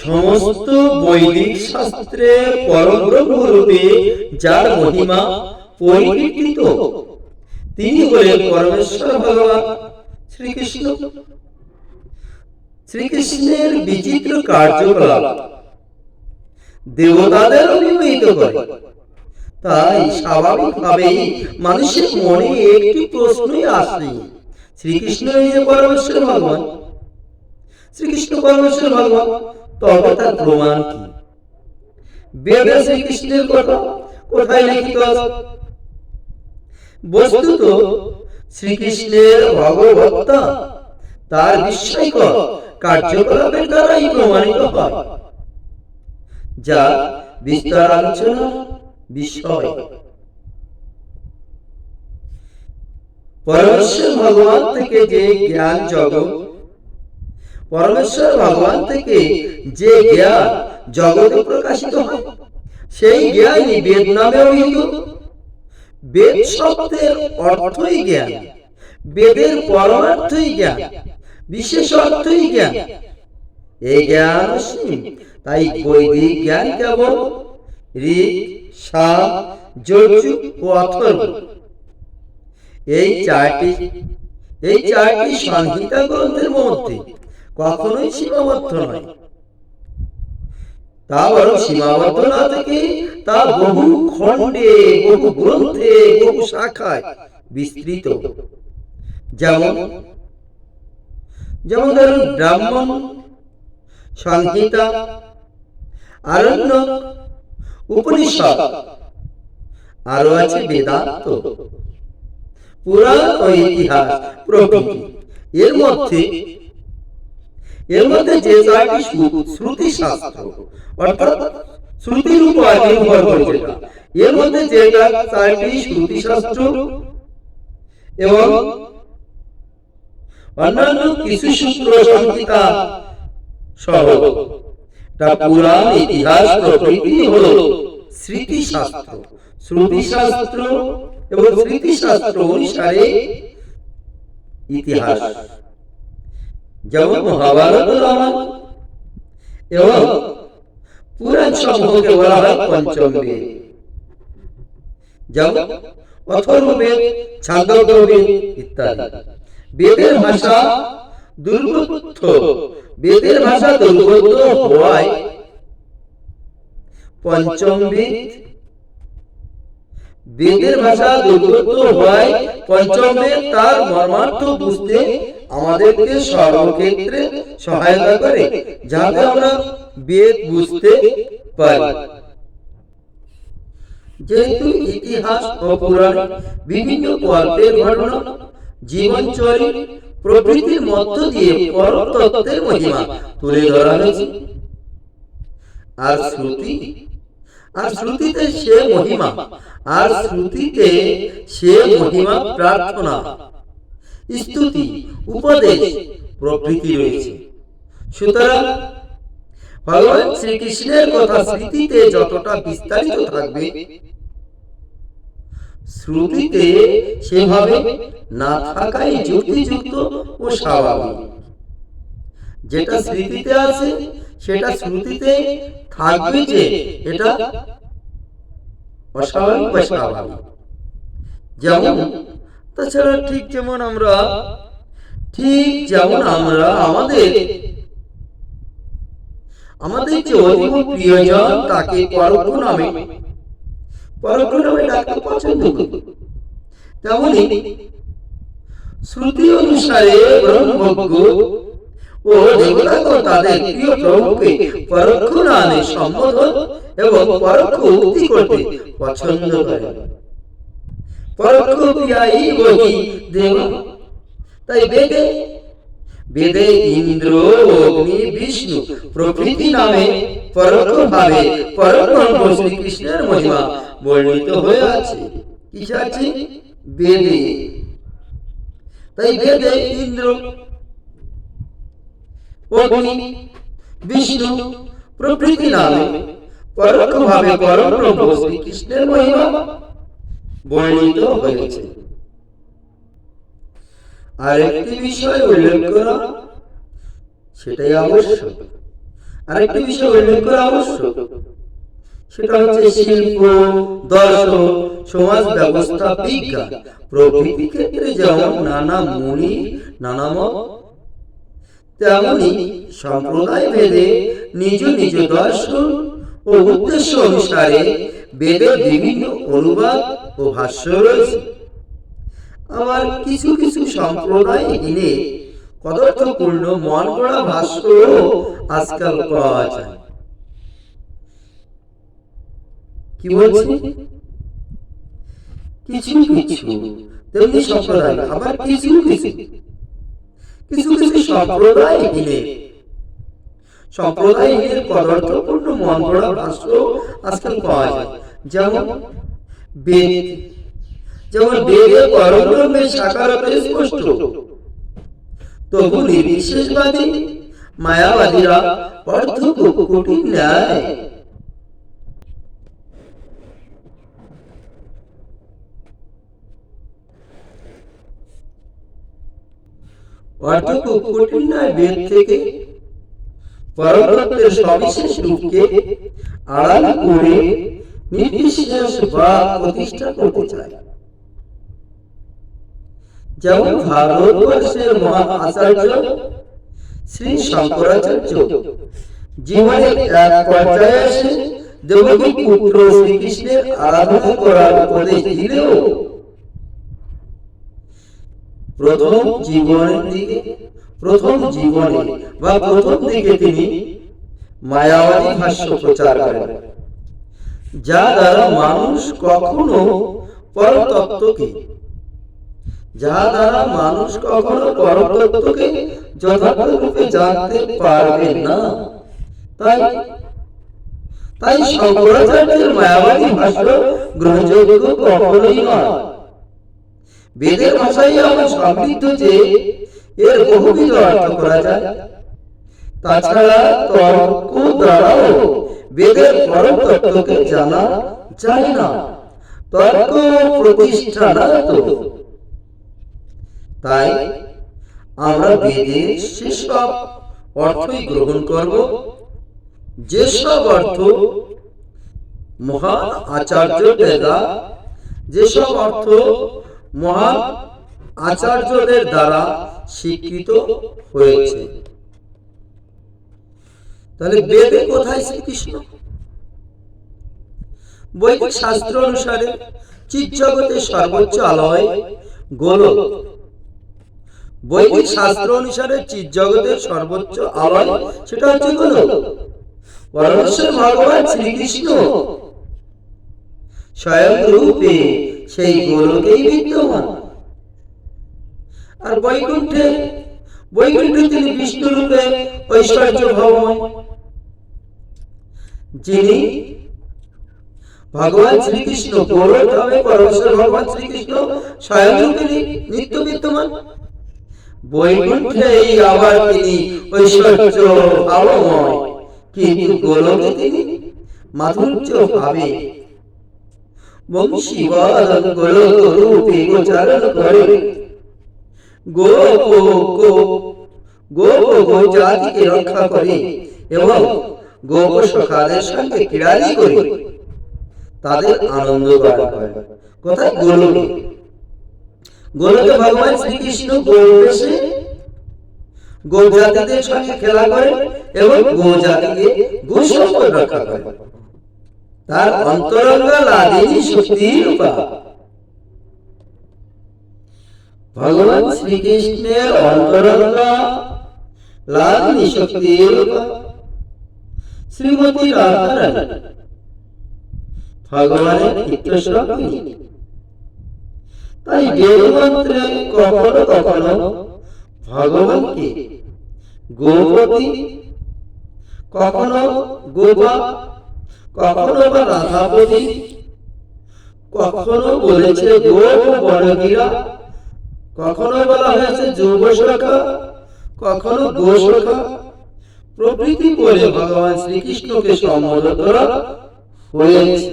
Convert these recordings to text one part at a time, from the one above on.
সমস্ত বৈদিক শাস্ত্রে পরব্রহ্মরূপে যার মহিমা পরিকীর্তিত, তিনি হলেন পরমেশ্বর ভগবান শ্রীকৃষ্ণ। শ্রীকৃষ্ণের বিচিত্র কার্যকলাপ দেবতাদের অভিভূত করে। তাই স্বাভাবিকভাবেই মানুষের মনে একটি প্রশ্নই আসে, শ্রীকৃষ্ণ এই যে পরমেশ্বর ভগবান, শ্রীকৃষ্ণ পরমেশ্বর ভগবান, তবে তার প্রমাণ কি? বেদে শ্রীকৃষ্ণের কথা কোথায় লিখিত আছে? বস্তুত শ্রীকৃষ্ণের ভগবত্তা তার বিস্ময়কর কার্যকলাপের দ্বারাই প্রমাণিত হয়, যা বিস্তার আলোচনার বিষয়। পরমেশ্বর ভগবান থেকে যে জ্ঞান জগৎ, পরমেশ্বর ভগবান থেকে যে জ্ঞান জগতে প্রকাশিত হয়, সেই জ্ঞানই বেদ নামে অভিহিত। বেদ শব্দের অর্থই জ্ঞান, বেদের পরমার্থই জ্ঞান, বিশেষ অর্থই জ্ঞান। এই জ্ঞান অসীম, তাই বৈদিক জ্ঞান কেবল ঋক, সাম, যজুঃ ও অথর্ব এই চারটি সংহিতা গ্রন্থের মধ্যে কখনোই সীমাবদ্ধ নয়। তা বরং সীমাবদ্ধ না থেকে তা বহু খণ্ডে, বহু গ্রন্থে, বহু শাখায় বিস্তৃত। যেমন ধরুন ব্রাহ্মণ সংহিতা, আরণ্যক, উপনিষদ, আরো আছে বেদান্ত, পুরাণ ও ইতিহাস প্রভৃতি। এর মধ্যে যে চারটি শ্রুতি শাস্ত্র, অর্থাৎ শ্রুতির উপর নির্ভর করে, এর মধ্যে যে চারটি শ্রুতি শাস্ত্র এবং অন্যান্য কিছু সূত্র সংহিতা সহ পুরাণ, ইতিহাস প্রভৃতি হলো স্মৃতি শাস্ত্র। শ্রুতি শাস্ত্র এবং স্মৃতি শাস্ত্র অনুসারে ইতিহাস, যেমন মহাভারত, রামায়ণ এবং পুরাণ সমূহকে বলা হয় পঞ্চম বেদ। যেমন অথর্ববেদ, ছান্দোগ্যবেদ ইত্যাদি। বেদের ভাষা দুর্বোধ্য হওয়ায় পঞ্চম বেদ, বেদের ভাষা দুর্বোধ্য হওয়ায় পঞ্চম বেদ তার মর্মার্থ বুঝতে আমাদেরকে সর্বক্ষেত্রে সহায়তা করে, যাতে আমরা বেদ বুঝতে পারি। যেহেতু ইতিহাস ও পুরাণে বিভিন্ন কল্পের ঘটনা, জীবনচরিত প্রভৃতির মধ্য দিয়ে পরতত্ত্বের মহিমা তুলে ধরা হয়েছে, আর শ্রুতিতে সে মহিমা প্রার্থনা, স্তুতি, উপদেশ প্রভৃতি রয়েছে। সুতরাং ভগবান শ্রীকৃষ্ণের কথা স্মৃতিতে যতটা বিস্তারিত থাকবে, শ্রুতিতে সেভাবে না থাকাই যুক্তিযুক্ত ও স্বাভাবিক। যেটা স্মৃতিতে আছে সেটা শ্রুতিতে থাকবে, যে এটা অস্বাভাবিক বা স্বাভাবিক। যেমন তাছাড়া ঠিক যেমন আমরা আমাদের যে অতীব প্রিয়জন তাকে পরোক্ষ নামে ডাকতে পছন্দ করি, তেমনি শ্রুতি অনুসারে ব্রহ্মজ্ঞ ও দেবতাগণ তাদের প্রিয় প্রভুকে পরোক্ষ নামে সম্বোধন এবং পরোক্ষ উক্তি করতে পছন্দ করে। পরোক্ষ প্রিয়াই বহি দেব। তাই বেদে ইন্দ্র, অগ্নি, বিষ্ণু প্রভৃতি নামে পরোক্ষভাবে পরব্রহ্ম শ্রীকৃষ্ণের মহিমা বর্ণিত হয়ে আছে। কি আছে? বেদে। তাই বেদে ইন্দ্র, অগ্নি, বিষ্ণু প্রভৃতি নামে পরোক্ষভাবে পরব্রহ্ম শ্রীকৃষ্ণের মহিমা বর্ণিত হয়েছে। আর একটি বিষয় উল্লেখ করা, সেটাই আবশ্যক। আরেকটি বিষয় উল্লেখ করা আবশ্যক, সেটা হচ্ছে শিল্প, দর্শন, সমাজ ব্যবস্থা, বিজ্ঞান প্রভৃতি ক্ষেত্রে যেমন নানা মুনি নানা মত, তেমনি সম্প্রদায় ভেদে নিজ নিজ দর্শন ও উদ্দেশ্য অনুসারে বেদের বিভিন্ন অনুবাদ ও ভাষ্য রয়েছে। আবার কিছু কিছু সম্প্রদায় এনে পদার্থপূর্ণ মন গড়া ভাষ্য আজকাল পাওয়া যায়। কি বলছি? কিছু কিছু তেমনি সম্প্রদায়, আবার কিছু কিছু সম্প্রদায় এনে পদার্থপূর্ণ মন গড়া ভাষ্য আজকাল পাওয়া যায়। যেমন বেদের পরব্রহ্মের সাকারত স্পষ্ট, তবু নির্বিশেষবাদী মায়াবাদীরা পার্থক্য কঠিন ন্যায় বেদ থেকে পরতত্ত্বের সবিশেষ রূপকে আড়াল করে নির্বিশেষ ভাব প্রতিষ্ঠা করতে চায়। যেমন ভারতবর্ষের মহান আচার্য শ্রী শঙ্করাচার্য জীবনের এক পর্যায়ে এসে দেবকী পুত্র শ্রীকৃষ্ণের আরাধনা করার উপদেশ দিলেও প্রথম দিকে তিনি মায়াবাদী ভাষ্য প্রচার করেন, যা দ্বারা মানুষ কখনো পরতত্ত্বকে যথার্থরূপে জানতে পারবে না। তাই শঙ্করাচার্যের মায়াবাদী ভাষ্য গ্রহণযোগ্য কখনোই নয়। বেদের ভাষায় এমন সমৃদ্ধ যে এর বহুবিধ অর্থ করা যায়। তাছাড়া তর্ক দ্বারাও বেদের পরম তত্ত্বকে জানা যায় না, তর্ক প্রতিষ্ঠা না তো। তাই আমরা বেদের সেসব অর্থই গ্রহণ করব যেসব অর্থ মহান আচার্যদের দ্বারা স্বীকৃত হয়েছে। তাহলে বেদে কোথায় শ্রীকৃষ্ণ? বৈদিক শাস্ত্র অনুসারে চিৎ জগতের সর্বোচ্চ আলয় গোলক। বৈদিক শাস্ত্র অনুসারে চিৎ জগতের সর্বোচ্চ আলয় সেটা হচ্ছে গোলক। পরমেশ্বর ভগবান শ্রীকৃষ্ণ স্বয়ং রূপে সেই গোলকেই বিদ্যমান। আর বৈকুণ্ঠে তিনি বিষ্ণু রূপে ঐশ্বর্য ভবময়, যিনি ভগবান শ্রীকৃষ্ণ গোলক ধামে পরমেশ্বর ভগবান শ্রীকৃষ্ণ স্বয়ং রূপে নিত্য বিদ্যমান। বৈকুণ্ঠে আবার তিনি ঐশ্বর্য ভাবময়, কিন্তু গোলকে তিনি মাধুর্য ভাবে বংশীবাদন গোলক রূপে গোচারণ করে গোপ জাতিকে রক্ষা করে এবং গোপ সখাদের সঙ্গে ক্রীড়াদি করে তাদের আনন্দ দান করে। কোথায়? গোলকে। গোলকে ভগবান শ্রীকৃষ্ণ গোবেশে গোজাতিদের সঙ্গে খেলা করে এবং গোজাতিকে গোসম্পদ রক্ষা করে। তার অন্তরঙ্গা লাদিনী শক্তির রূপা। ভগবান শ্রীকৃষ্ণের অন্তরঙ্গা লাদিনী শক্তির রূপা শ্রীমতী রাধারানী ভগবানের নিত্যস্বরূপিণী। তাই বেদমন্ত্রে কখনো কখনো ভগবানকে গোপতি, কখনো গোপা, কখনো বা রাধাপতি, কখনো বলেছে গোপ বড়গিরা, কখনো বলা হয়েছে যুবসখা, কখনো গোসখা প্রভৃতি বলে ভগবান শ্রীকৃষ্ণকে সম্বোধন করা হয়েছে।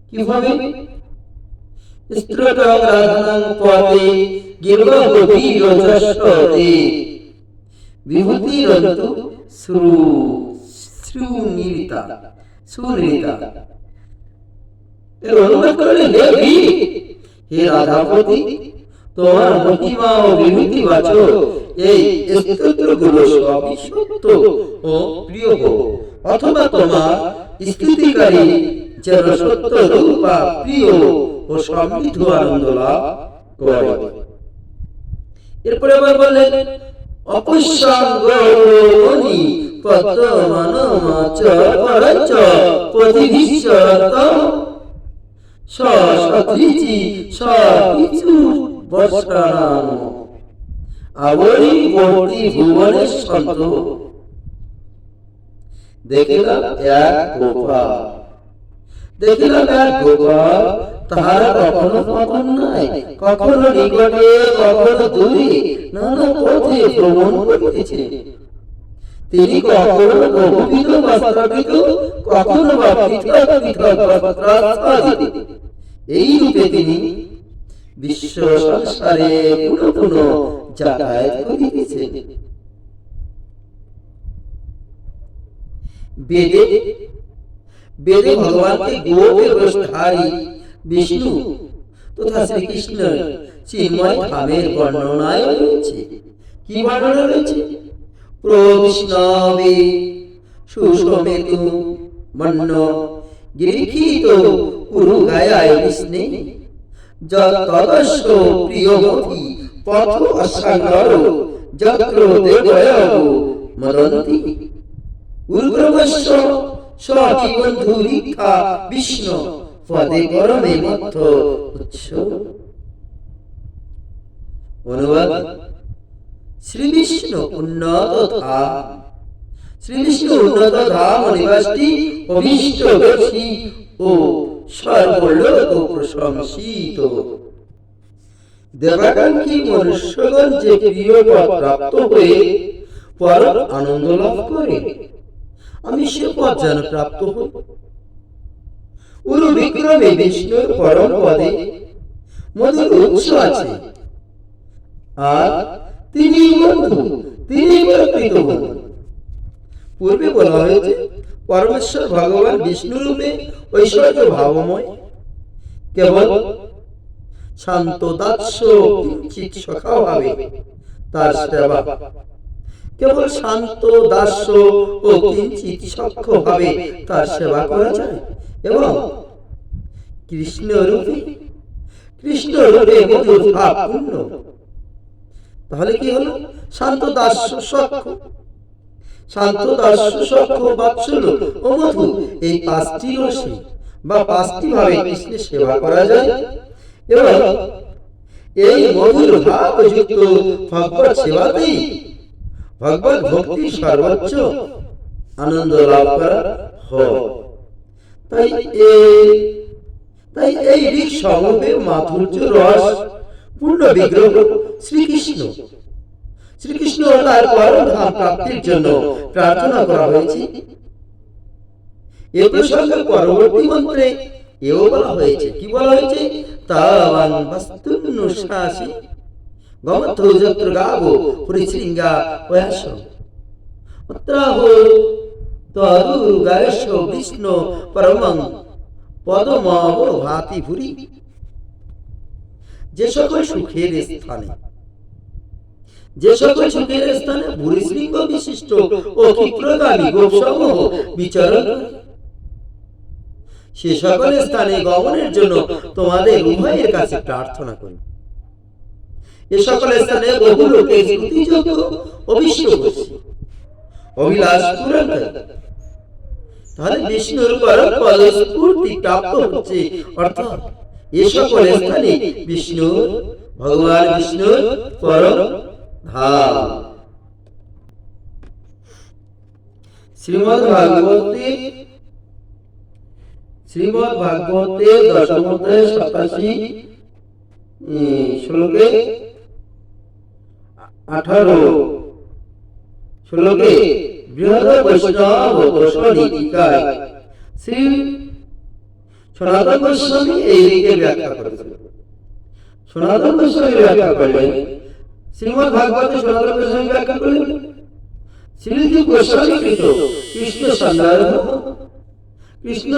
কিভাবে? স্ত্রোটং রাধানাং পদে গির্বগোপীরজস্বতে বিভূতিরন্তু সুনিতা সুনিতা এর অনুবাদ করলেন, হে রাধাপতি, তোমার মহিমা ও বিভূতি বাচক এই স্তোত্রগুলো সবই সত্য ও প্রিয়, অথবা তোমার স্তুতিকারী যেন সত্য রূপা প্রিয় ও সমৃদ্ধ আনন্দ লাভ করে। এরপরে আবার বললেন, অপসঙ্গনি পদ্মমানমাচ পরচ পদিভিশ্বরত সসত্রিচি সকিছু বর্ষাণাম আবরি বর্তি ভুবনের সন্ত। দেখিলাম এক গোপাল, তাহারা কখনো পতন নাই, কখনো নিকটে কখনো দূরে নানা পথে ভ্রমণ করিতেছে। তিনি কখনো বহুবিধ বস্ত্রাবৃত, কখনো বা পৃথক পৃথক বস্ত্রাচ্ছাদিত। এই রূপে তিনি বিশ্ব সংসারে পুনঃ পুনঃ যাতায়াত করিতেছে। বেদে ভগবানকে গোপেশধারী বিষ্ণু তথা শ্রীকৃষ্ণের চিন্ময় ধামের বর্ণনায় রয়েছে। কি বর্ণনা রয়েছে? প্রবিষ্ণবে সুষমেতু মন্ন গিরিখিত উরুগায়ায় বিষ্ণে যতদস্য প্রিয়মতি পথ অসাঙ্গর যত্র দেবয়ব মদন্তি উগ্রবস্য স্বজীবন্ধুরিক্ষা বিষ্ণু পদে পরমে মত্থ উচ্চ। অনুবাদ, শ্রীবিষ্ণু উন্নত ধাম, শ্রীবিষ্ণু উন্নত ধাম নিবাসটি অভীষ্টদর্শী ও সর্বলোক প্রশংসিত। দেবাকাঙ্ক্ষী মনুষ্যগণ যে প্রিয় পদ প্রাপ্ত হয়ে পরম আনন্দ লাভ করে, আমি সে পদ যেন প্রাপ্ত হই। উরু বিক্রমে বিষ্ণুর পরম পদে মধুর উৎস আছে, আর তিনি বন্ধু, তিনি প্রকৃত বন্ধু। পূর্বে বলা হয়েছে পরমেশ্বর ভগবান বিষ্ণু রূপে ঐশ্বর্য ভাবময়, কেবল শান্ত দাস্য কিঞ্চিৎ সখা ভাবে তার সেবা, কেবল শান্ত দাস্য ও কিঞ্চিৎ সখ্য ভাবে তার সেবা করা যায়। এবং কৃষ্ণ রূপে মধুর ভাব পূর্ণ। তাহলে কি হলো? শান্ত দাস্য সখ্য, শান্ত দাস্য সখ্য বাৎসল্য ও মধু, এই পাঁচটি রসে বা পাঁচটি ভাবে কৃষ্ণের সেবা করা যায়। এবং এই মধুর ভাব যুক্ত ভগবত সেবাতেই ভগবত ভক্তির সর্বোচ্চ আনন্দ লাভ করা হয়। তাই এই ঋক সমবে মাধুর্য রস পূর্ণ বিগ্রহ শ্রীকৃষ্ণ তার পরম ধাম প্রাপ্তির জন্য প্রার্থনা করা হয়েছে। এ প্রসঙ্গে পরবর্তী মন্ত্রে এও বলা হয়েছে। কি বলা হয়েছে? তাবাং বস্তুনুশাসি গমথ যত্র গাবো পরিশৃঙ্গা ওয়াস অত্রাহো তরুগায়স্য বিষ্ণু পরমং পদমাব ভাতি ভুরি। যে সকল সুখের স্থানে ভূরিশৃঙ্গ বিশিষ্ট ও ক্ষিপ্রগামী গোপসমূহ বিচরণ করে, সে সকল স্থানে গমনের জন্য তোমাদের উভয়ের কাছে প্রার্থনা করি। এ সকল স্থানে বহু লোকের স্তুতিযোগ্য অভিষ্ট বসি, অভিলাষ পূরণ করে। তাহলে বিষ্ণুর পরম পদস্ফূর্তি প্রাপ্ত হচ্ছে, অর্থাৎ এ সকল স্থানে ভগবান বিষ্ণুর পরম ধাম। শ্রীমদ্ ভাগবতে দশম অধ্যায় 87 শ্লোকে 18 শ্লোকে বৃহৎ বৈষ্ণব গোস্বামী টিকায় শ্রী সনাতন গোস্বামী এই দিকে ব্যাখ্যা করেছেন। সনাতন গোস্বামী ব্যাখ্যা করলেন, শ্রীমদ্ ভাগবতে সনাতন গোস্বামী ব্যাখ্যা করলেন, শ্রীজি গোস্বামীকৃত কৃষ্ণ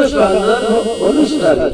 সন্ন্যাস অনুষ্ঠানে